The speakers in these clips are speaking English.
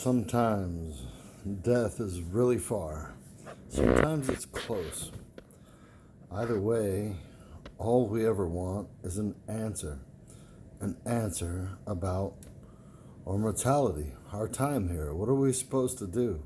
Sometimes death is really far. Sometimes it's close. Either way, all we ever want is an answer. An answer about our mortality, our time here. What are we supposed to do?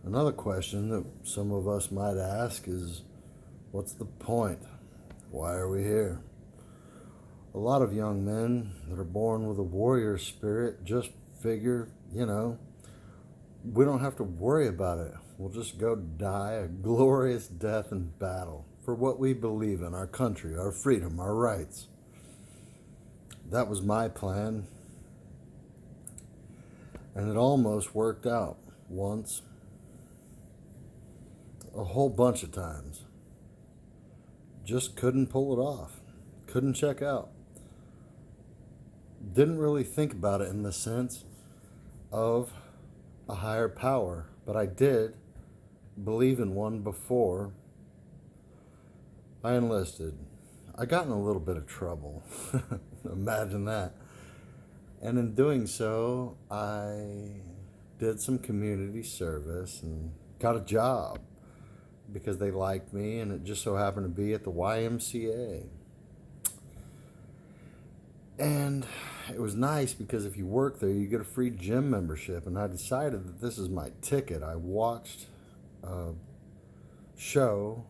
Another question that some of us might ask is, what's the point? Why are we here? A lot of young men that are born with a warrior spirit just figure, we don't have to worry about it. We'll just go die a glorious death in battle for what we believe in, our country, our freedom, our rights. That was my plan. And it almost worked out once, a whole bunch of times. Just couldn't pull it off. Couldn't check out. Didn't really think about it in the sense of a higher power, but I did believe in one before I enlisted. I got in a little bit of trouble. Imagine that. And in doing so, I did some community service and got a job because they liked me, and it just so happened to be at the YMCA. And it was nice because if you work there, you get a free gym membership. And I decided that this is my ticket. I watched a show,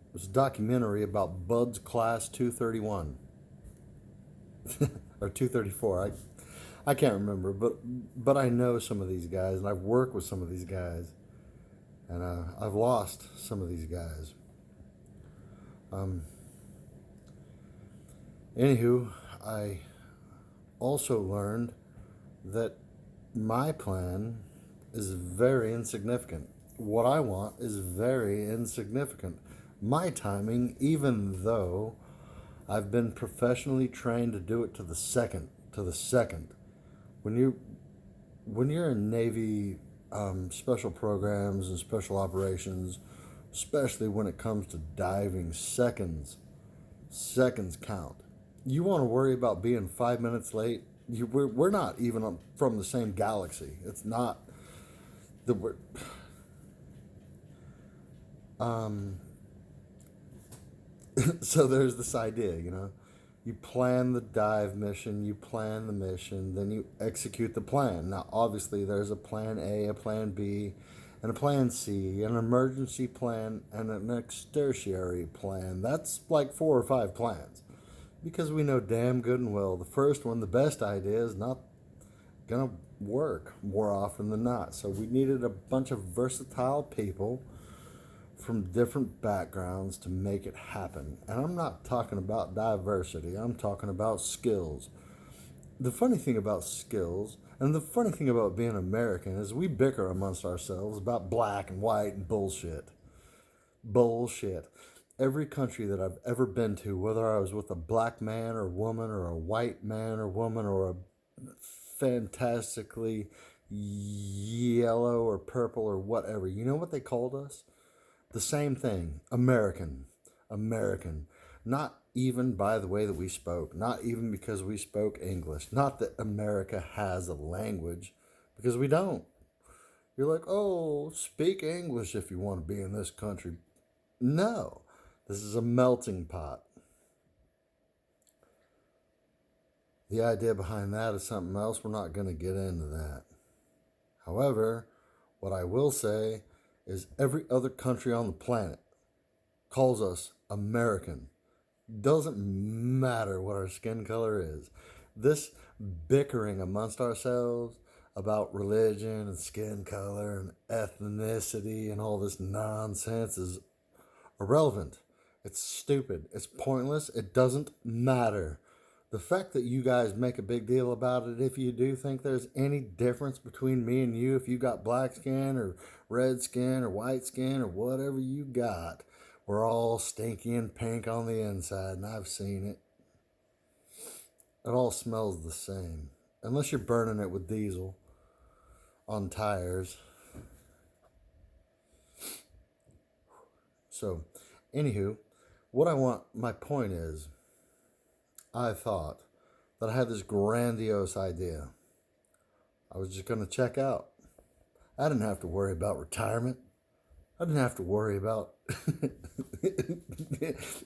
it was a documentary about Bud's Class 231 or 234. I can't remember, but I know some of these guys, and I've worked with some of these guys, and I've lost some of these guys. Anywho, I also learned that my plan is very insignificant. What I want is very insignificant. My timing, even though I've been professionally trained to do it to the second. When you're in Navy special programs and special operations, especially when it comes to diving, seconds count. You want to worry about being 5 minutes late? We're not even from the same galaxy. It's not the so there's this idea, you plan the dive mission, you plan the mission, then you execute the plan. Now, obviously, there's a plan A, a plan B, and a plan C, an emergency plan, and an extertiary plan. That's like 4 or 5 plans. Because we know damn good and well the first one, the best idea, is not going to work more often than not. So we needed a bunch of versatile people from different backgrounds to make it happen. And I'm not talking about diversity, I'm talking about skills. The funny thing about skills, and the funny thing about being American, is we bicker amongst ourselves about black and white and bullshit. Every country that I've ever been to, whether I was with a black man or woman or a white man or woman or a fantastically yellow or purple or whatever, you know what they called us? The same thing. American. Not even by the way that we spoke. Not even because we spoke English. Not that America has a language, because we don't. You're like, oh, speak English if you want to be in this country. No. This is a melting pot. The idea behind that is something else. We're not going to get into that. However, what I will say is every other country on the planet calls us American. Doesn't matter what our skin color is. This bickering amongst ourselves about religion and skin color and ethnicity and all this nonsense is irrelevant. It's stupid. It's pointless. It doesn't matter. The fact that you guys make a big deal about it, if you do think there's any difference between me and you, if you got black skin or red skin or white skin or whatever you got, we're all stinky and pink on the inside, and I've seen it. It all smells the same, unless you're burning it with diesel on tires. So, anywho, my point is, I thought that I had this grandiose idea. I was just going to check out. I didn't have to worry about retirement. I didn't have to worry about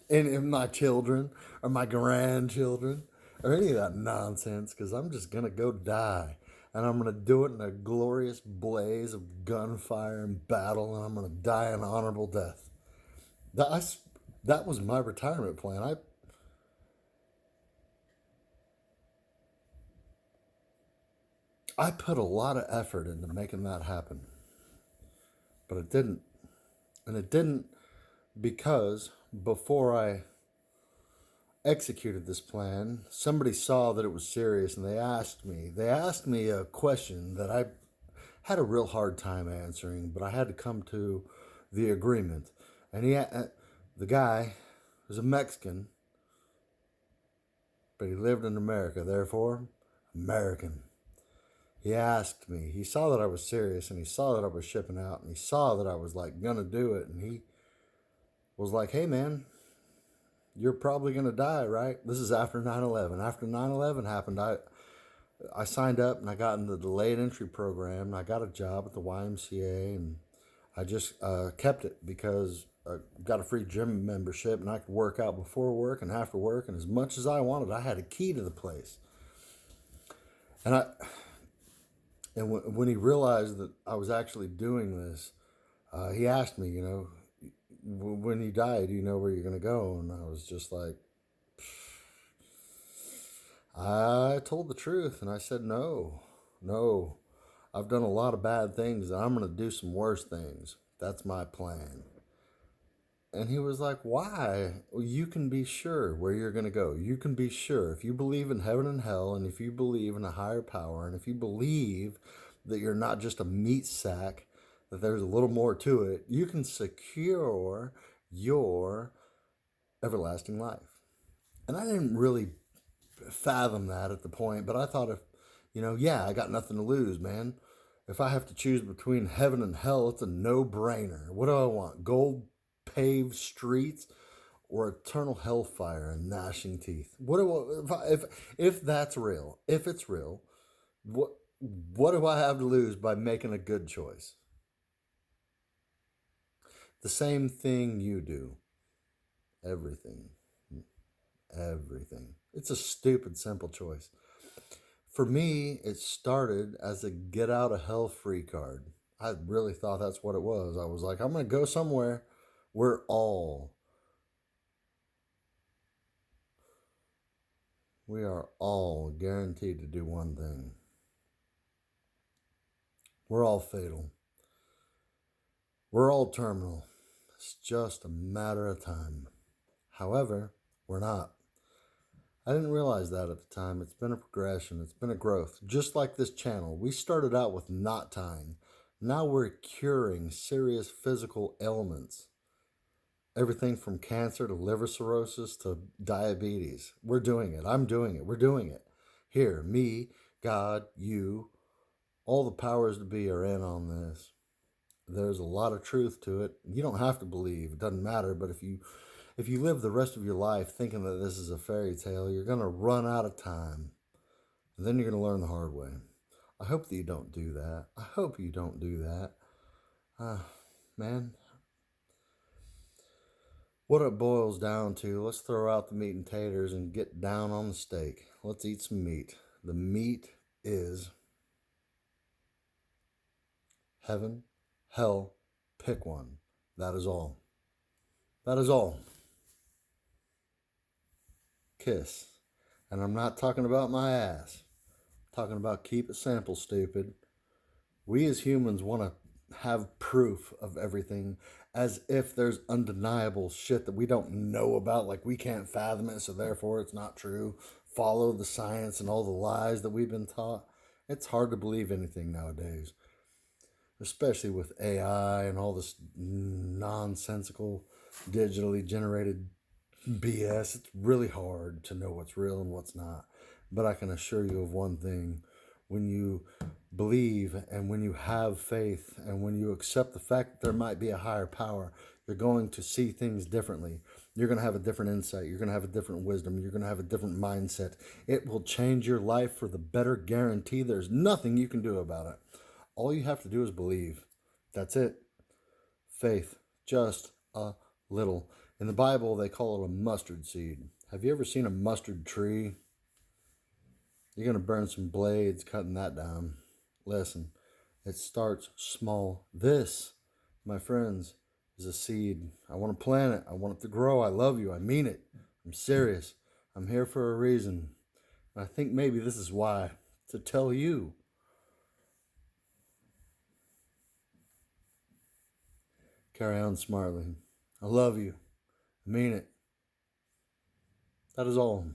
any of my children or my grandchildren or any of that nonsense because I'm just going to go die. And I'm going to do it in a glorious blaze of gunfire and battle, and I'm going to die an honorable death. That was my retirement plan. I put a lot of effort into making that happen, but it didn't. And it didn't because before I executed this plan, somebody saw that it was serious and they asked me a question that I had a real hard time answering, but I had to come to the agreement. And the guy was a Mexican, but he lived in America, therefore American. He asked me, he saw that I was serious and he saw that I was shipping out and he saw that I was like gonna do it, and he was like, "Hey man, you're probably gonna die, right?" This is after 9/11. After 9/11 happened, I signed up and I got in the delayed entry program and I got a job at the YMCA, and I just kept it because I got a free gym membership and I could work out before work and after work and as much as I wanted. I had a key to the place. And when he realized that I was actually doing this, he asked me, when you die, do you know where you're going to go? And I was just like, I told the truth. And I said, no, I've done a lot of bad things and I'm going to do some worse things. That's my plan. And he was like, why? Well, you can be sure where you're going to go. You can be sure if you believe in heaven and hell, and if you believe in a higher power, and if you believe that you're not just a meat sack, that there's a little more to it, you can secure your everlasting life. And I didn't really fathom that at the point, but I thought I got nothing to lose, man. If I have to choose between heaven and hell, it's a no-brainer. What do I want? Gold paved streets or eternal hellfire and gnashing teeth? What do if that's real? If it's real, what do I have to lose by making a good choice? The same thing you do. Everything. Everything. It's a stupid simple choice. For me, it started as a get out of hell free card. I really thought that's what it was. I was like, I'm going to go somewhere where we are all guaranteed to do one thing. We're all fatal. We're all terminal. It's just a matter of time. However, we're not. I didn't realize that at the time. It's been a progression. It's been a growth. Just like this channel, we started out with knot tying. Now we're curing serious physical ailments. Everything from cancer to liver cirrhosis to diabetes. We're doing it. I'm doing it. We're doing it. Here, me, God, you, all the powers to be are in on this. There's a lot of truth to it. You don't have to believe. It doesn't matter. But if you live the rest of your life thinking that this is a fairy tale, you're going to run out of time. And then you're going to learn the hard way. I hope that you don't do that. I hope you don't do that. Man, what it boils down to, let's throw out the meat and taters and get down on the steak. Let's eat some meat. The meat is heaven, hell, pick one. That is all. That is all. Kiss. And I'm not talking about my ass. I'm talking about keep it simple, stupid. We as humans want to have proof of everything as if there's undeniable shit that we don't know about, like we can't fathom it, so therefore it's not true. Follow the science and all the lies that we've been taught. It's hard to believe anything nowadays, especially with AI and all this nonsensical digitally generated BS. It's really hard to know what's real and what's not. But I can assure you of one thing. When you believe and when you have faith and when you accept the fact that there might be a higher power, you're going to see things differently. You're going to have a different insight. You're going to have a different wisdom. You're going to have a different mindset. It will change your life for the better, guarantee. There's nothing you can do about it. All you have to do is believe. That's it. Faith. Just a little. In the Bible, they call it a mustard seed. Have you ever seen a mustard tree? You're going to burn some blades cutting that down. Listen, it starts small. This, my friends, is a seed. I want to plant it. I want it to grow. I love you. I mean it. I'm serious. I'm here for a reason. And I think maybe this is why. To tell you. Carry on smartly. I love you. I mean it. That is all.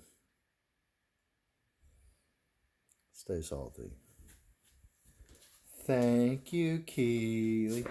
Stay salty. Thank you, Keely.